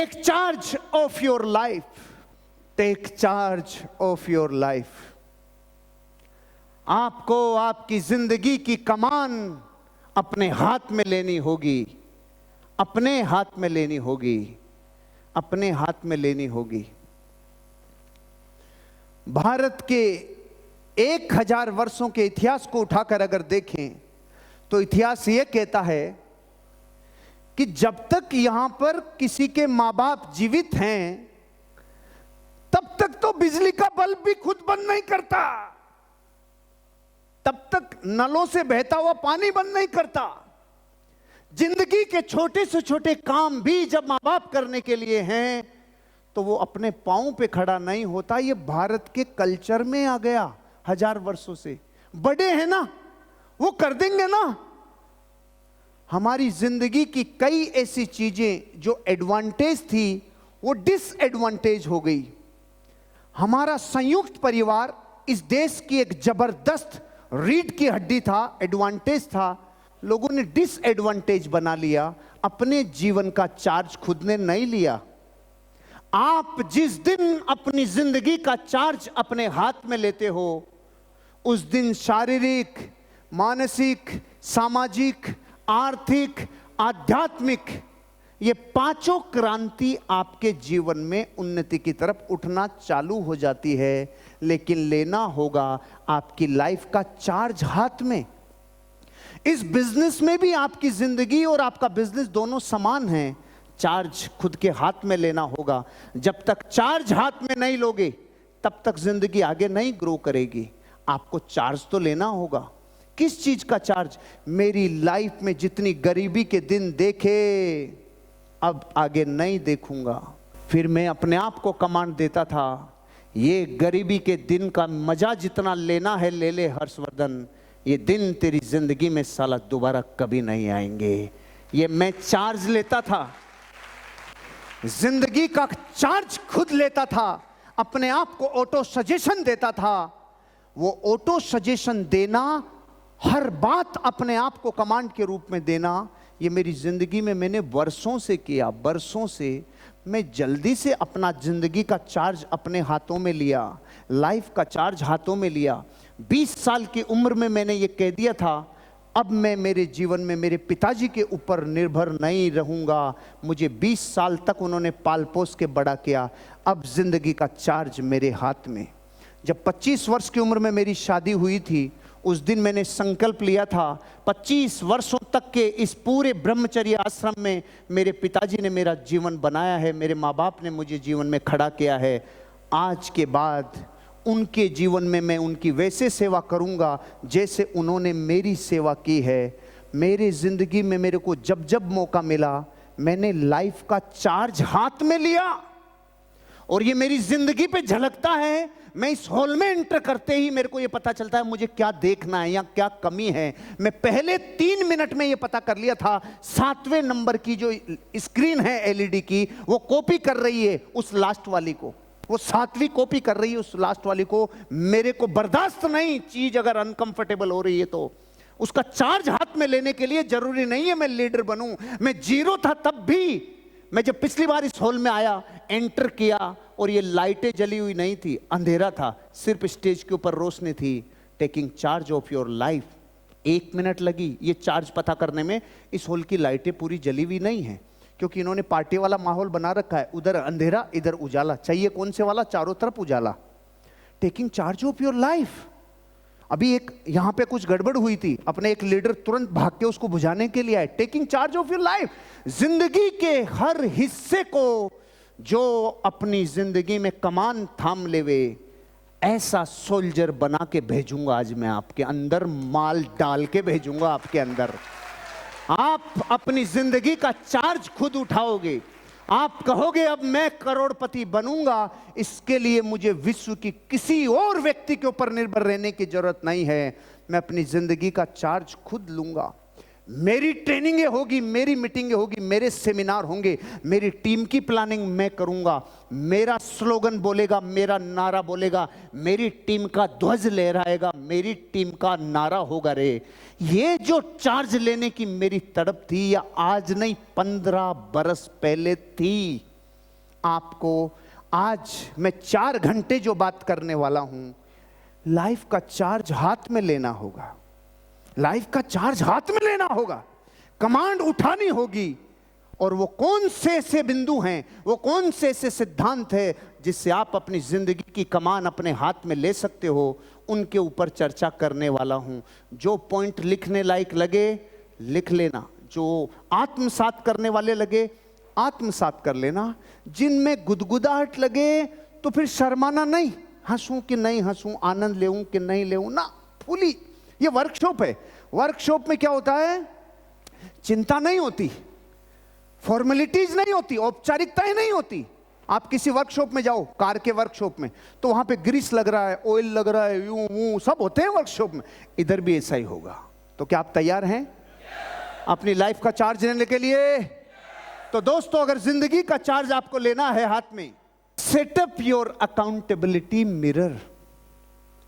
Take charge of your life, take charge of your life. आपको आपकी जिंदगी की कमान अपने हाथ में लेनी होगी, अपने हाथ में लेनी होगी, अपने हाथ में लेनी होगी। भारत के 1000 वर्षों के इतिहास को उठाकर अगर देखें तो इतिहास यह कहता है कि जब तक यहां पर किसी के मां बाप जीवित हैं तब तक तो बिजली का बल्ब भी खुद बंद नहीं करता, तब तक नलों से बहता हुआ पानी बंद नहीं करता। जिंदगी के छोटे से छोटे काम भी जब मां बाप करने के लिए हैं तो वो अपने पांव पे खड़ा नहीं होता। ये भारत के कल्चर में आ गया 1000 वर्षों से। बड़े हैं ना, वो कर देंगे ना। हमारी जिंदगी की कई ऐसी चीजें जो एडवांटेज थी वो डिसएडवांटेज हो गई। हमारा संयुक्त परिवार इस देश की एक जबरदस्त रीढ़ की हड्डी था, एडवांटेज था। लोगों ने डिसएडवांटेज बना लिया, अपने जीवन का चार्ज खुद ने नहीं लिया। आप जिस दिन अपनी जिंदगी का चार्ज अपने हाथ में लेते हो उस दिन शारीरिक, मानसिक, सामाजिक, आर्थिक, आध्यात्मिक ये पांचों क्रांति आपके जीवन में उन्नति की तरफ उठना चालू हो जाती है। लेकिन लेना होगा आपकी लाइफ का चार्ज हाथ में। इस बिजनेस में भी आपकी जिंदगी और आपका बिजनेस दोनों समान हैं। चार्ज खुद के हाथ में लेना होगा। जब तक चार्ज हाथ में नहीं लोगे तब तक जिंदगी आगे नहीं ग्रो करेगी। आपको चार्ज तो लेना होगा। किस चीज का चार्ज? मेरी लाइफ में जितनी गरीबी के दिन देखे अब आगे नहीं देखूंगा। फिर मैं अपने आप को कमांड देता था, ये गरीबी के दिन का मजा जितना लेना है ले ले हर्षवर्धन, ये दिन तेरी जिंदगी में साला दोबारा कभी नहीं आएंगे। ये मैं चार्ज लेता था, जिंदगी का चार्ज खुद लेता था, अपने आप को ऑटो सजेशन देता था। वो ऑटो सजेशन देना, हर बात अपने आप को कमांड के रूप में देना, ये मेरी जिंदगी में मैंने वर्षों से किया। वर्षों से मैं जल्दी से अपना जिंदगी का चार्ज अपने हाथों में लिया, लाइफ का चार्ज हाथों में लिया। 20 साल की उम्र में मैंने ये कह दिया था, अब मैं मेरे जीवन में मेरे पिताजी के ऊपर निर्भर नहीं रहूंगा। मुझे 20 साल तक उन्होंने पाल पोस के बड़ा किया, अब जिंदगी का चार्ज मेरे हाथ में। जब 25 वर्ष की उम्र में मेरी शादी हुई थी उस दिन मैंने संकल्प लिया था, 25 वर्षों तक के इस पूरे ब्रह्मचर्य आश्रम में मेरे पिताजी ने मेरा जीवन बनाया है, मेरे माँ बाप ने मुझे जीवन में खड़ा किया है। आज के बाद उनके जीवन में मैं उनकी वैसे सेवा करूंगा जैसे उन्होंने मेरी सेवा की है। मेरे जिंदगी में मेरे को जब जब मौका मिला मैंने लाइफ का चार्ज हाथ में लिया और ये मेरी जिंदगी पे झलकता है। मैं इस हॉल में एंटर करते ही मेरे को ये पता चलता है मुझे क्या देखना है या क्या कमी है। मैं पहले 3 मिनट में ये पता कर लिया था। 7वें नंबर की जो स्क्रीन है एलईडी की, वो कॉपी कर रही है उस लास्ट वाली को, वो 7वीं कॉपी कर रही है उस लास्ट वाली को। मेरे को बर्दाश्त नहीं, चीज अगर अनकंफर्टेबल हो रही है तो उसका चार्ज हाथ में लेने के लिए जरूरी नहीं है मैं लीडर बनूं। मैं जीरो था तब भी। मैं जब पिछली बार इस हॉल में आया, एंटर किया और ये लाइटें जली हुई नहीं थी, अंधेरा था, सिर्फ स्टेज के ऊपर रोशनी थी। Taking charge of your life. 1 minute लगी ये चार्ज पता करने में। इस हॉल की लाइटें पूरी जली हुई नहीं है क्योंकि इन्होंने पार्टी वाला माहौल बना रखा है। उधर अंधेरा, इधर उजाला। चाहिए कौन से वाला? चारों तरफ उजाला। Taking charge of your life. अभी एक यहां पे कुछ गड़बड़ हुई थी, अपने एक लीडर तुरंत भाग के उसको बुझाने के लिए आए। Taking charge of your life. जिंदगी के हर हिस्से को जो अपनी जिंदगी में कमान थाम लेवे, ऐसा सोल्जर बना के भेजूंगा आज मैं आपके अंदर, माल डाल के भेजूंगा आपके अंदर। आप अपनी जिंदगी का चार्ज खुद उठाओगे। आप कहोगे अब मैं करोड़पति बनूंगा, इसके लिए मुझे विश्व की किसी और व्यक्ति के ऊपर निर्भर रहने की जरूरत नहीं है। मैं अपनी जिंदगी का चार्ज खुद लूंगा। मेरी ट्रेनिंगें होगी, मेरी मीटिंगें होगी, मेरे सेमिनार होंगे, मेरी टीम की प्लानिंग मैं करूंगा। मेरा स्लोगन बोलेगा, मेरा नारा बोलेगा, मेरी टीम का ध्वज लहराएगा, मेरी टीम का नारा होगा। रे ये जो चार्ज लेने की मेरी तड़प थी, या आज नहीं 15 बरस पहले थी। आपको आज मैं 4 घंटे जो बात करने वाला हूं, लाइफ का चार्ज हाथ में लेना होगा। लाइफ का चार्ज हाथ में लेना होगा, कमांड उठानी होगी। और वो कौन से ऐसे बिंदु हैं, वो कौन से ऐसे सिद्धांत है जिससे आप अपनी जिंदगी की कमान अपने हाथ में ले सकते हो, उनके ऊपर चर्चा करने वाला हूं। जो पॉइंट लिखने लायक लगे लिख लेना, जो आत्मसात करने वाले लगे आत्मसात कर लेना, जिनमें गुदगुदाहट लगे तो फिर शर्माना नहीं, हंसूं कि नहीं हंसूं, आनंद लेऊं कि नहीं लेऊं ना, फूली। ये वर्कशॉप है। वर्कशॉप में क्या होता है, चिंता नहीं होती, फॉर्मेलिटीज नहीं होती, औपचारिकताएं नहीं होती। आप किसी वर्कशॉप में जाओ, कार के वर्कशॉप में, तो वहां पे ग्रीस लग रहा है, ऑयल लग रहा है, यूं वूं सब होते हैं वर्कशॉप में। इधर भी ऐसा ही होगा। तो क्या आप तैयार हैं अपनी लाइफ का चार्ज लेने के लिए? तो दोस्तों, अगर जिंदगी का चार्ज आपको लेना है हाथ में, सेटअप योर अकाउंटेबिलिटी मिरर।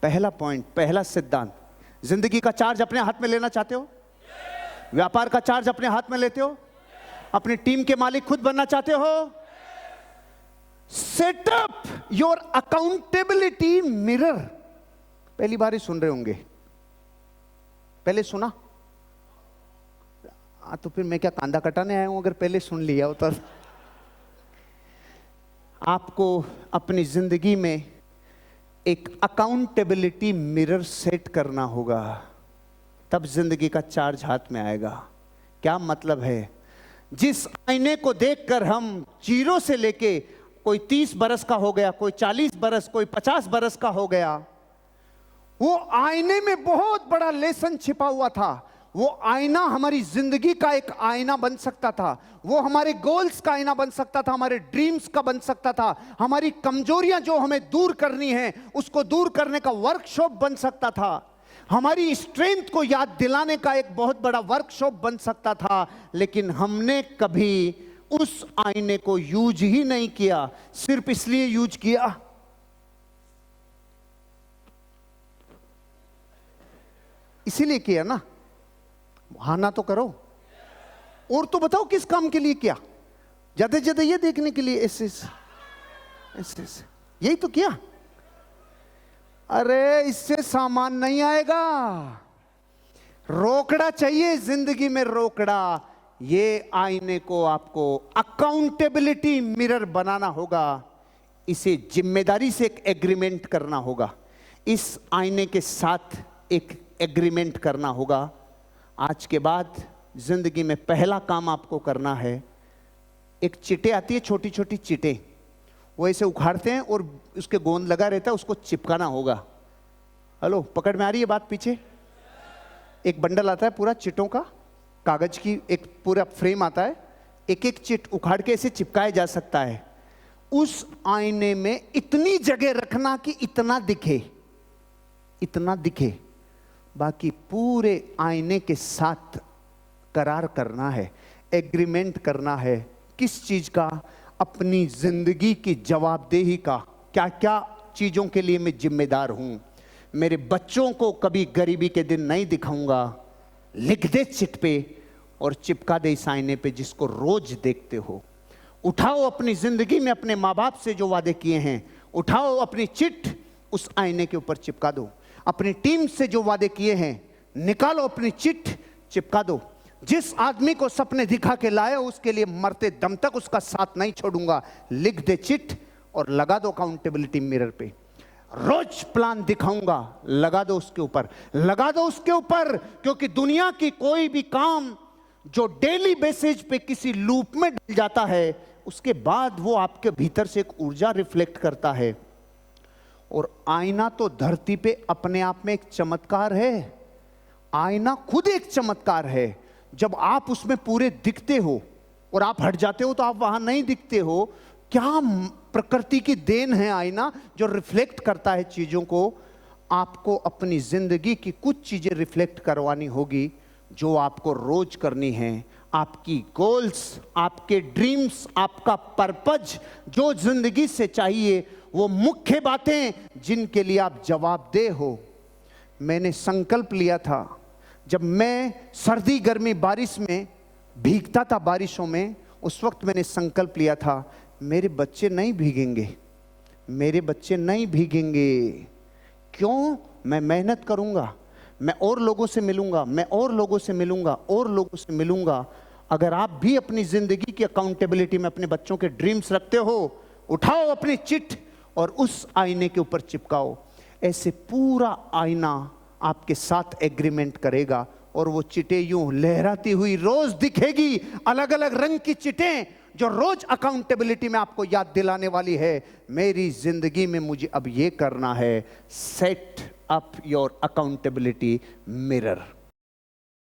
पहला पॉइंट, पहला सिद्धांत, जिंदगी का चार्ज अपने हाथ में लेना चाहते हो? व्यापार का चार्ज अपने हाथ में लेते हो? अपनी टीम के मालिक खुद बनना चाहते हो? Setup your accountability mirror. पहली बार ही सुन रहे होंगे, पहले सुना? तो फिर मैं क्या कांदा कटाने आया हूं? अगर पहले सुन लिया होता। आपको अपनी जिंदगी में एक अकाउंटेबिलिटी मिरर सेट करना होगा, तब जिंदगी का चार्ज हाथ में आएगा। क्या मतलब है? जिस आईने को देखकर हम 0 से लेके, कोई 30 बरस का हो गया, कोई 40 बरस, कोई 50 बरस का हो गया, वो आईने में बहुत बड़ा लेसन छिपा हुआ था। वो आईना हमारी जिंदगी का एक आईना बन सकता था, वो हमारे गोल्स का आईना बन सकता था, हमारे ड्रीम्स का बन सकता था, हमारी कमजोरियां जो हमें दूर करनी है उसको दूर करने का वर्कशॉप बन सकता था, हमारी स्ट्रेंथ को याद दिलाने का एक बहुत बड़ा वर्कशॉप बन सकता था। लेकिन हमने कभी उस आईने को यूज ही नहीं किया। सिर्फ इसलिए यूज किया इसीलिए किया ना, हाँ ना तो करो। और तो बताओ किस काम के लिए किया? ज्यादा ज्यादा ये देखने के लिए ऐसे यही तो किया। अरे इससे सामान नहीं आएगा, रोकड़ा चाहिए जिंदगी में, रोकड़ा। ये आईने को आपको अकाउंटेबिलिटी मिरर बनाना होगा, इसे जिम्मेदारी से एक एग्रीमेंट करना होगा, इस आईने के साथ एक एग्रीमेंट करना होगा। आज के बाद जिंदगी में पहला काम आपको करना है, एक चिटे आती है, छोटी छोटी चिटे, वो ऐसे उखाड़ते हैं और उसके गोंद लगा रहता है, उसको चिपकाना होगा। हेलो, पकड़ में आ रही है बात? पीछे एक बंडल आता है पूरा चिटों का, कागज की एक पूरा फ्रेम आता है, एक एक चिट उखाड़ के ऐसे चिपकाया जा सकता है। उस आईने में इतनी जगह रखना कि इतना दिखे, इतना दिखे, बाकी पूरे आईने के साथ करार करना है, एग्रीमेंट करना है। किस चीज का? अपनी जिंदगी की जवाबदेही का। क्या क्या चीजों के लिए मैं जिम्मेदार हूं? मेरे बच्चों को कभी गरीबी के दिन नहीं दिखाऊंगा, लिख दे चिट पे और चिपका दे इस आईने पे जिसको रोज देखते हो। उठाओ अपनी जिंदगी में अपने माँ बाप से जो वादे किए हैं, उठाओ अपनी चिट उस आईने के ऊपर चिपका दो। अपनी टीम से जो वादे किए हैं, निकालो अपनी चिट, चिपका दो। जिस आदमी को सपने दिखा के लाए हो उसके लिए मरते दम तक उसका साथ नहीं छोड़ूंगा, लिख दे चिट और लगा दो अकाउंटेबिलिटी मिरर पे। रोज प्लान दिखाऊंगा, लगा दो उसके ऊपर, लगा दो उसके ऊपर, क्योंकि दुनिया की कोई भी काम जो डेली बेसिस पे किसी लूप में डल जाता है, उसके बाद वो आपके भीतर से एक ऊर्जा रिफ्लेक्ट करता है। और आईना तो धरती पे अपने आप में एक चमत्कार है। आईना खुद एक चमत्कार है। जब आप उसमें पूरे दिखते हो और आप हट जाते हो तो आप वहां नहीं दिखते हो। क्या प्रकृति की देन है आईना, जो रिफ्लेक्ट करता है चीजों को। आपको अपनी जिंदगी की कुछ चीजें रिफ्लेक्ट करवानी होगी जो आपको रोज करनी है। आपकी गोल्स, आपके ड्रीम्स, आपका पर्पज जो जिंदगी से चाहिए, वो मुख्य बातें जिनके लिए आप जवाबदेह हो। मैंने संकल्प लिया था, जब मैं सर्दी गर्मी बारिश में भीगता था बारिशों में, उस वक्त मैंने संकल्प लिया था मेरे बच्चे नहीं भीगेंगे, मेरे बच्चे नहीं भीगेंगे। क्यों? मैं मेहनत करूंगा, मैं और लोगों से मिलूंगा, मैं और लोगों से मिलूंगा, और लोगों से मिलूंगा। अगर आप भी अपनी जिंदगी की अकाउंटेबिलिटी में अपने बच्चों के ड्रीम्स रखते हो, उठाओ अपनी चिट और उस आईने के ऊपर चिपकाओ। ऐसे पूरा आईना आपके साथ एग्रीमेंट करेगा और वो चिटें यूं लहराती हुई रोज दिखेगी, अलग अलग रंग की चिटें जो रोज अकाउंटेबिलिटी में आपको याद दिलाने वाली है, मेरी जिंदगी में मुझे अब ये करना है। Set up your accountability mirror.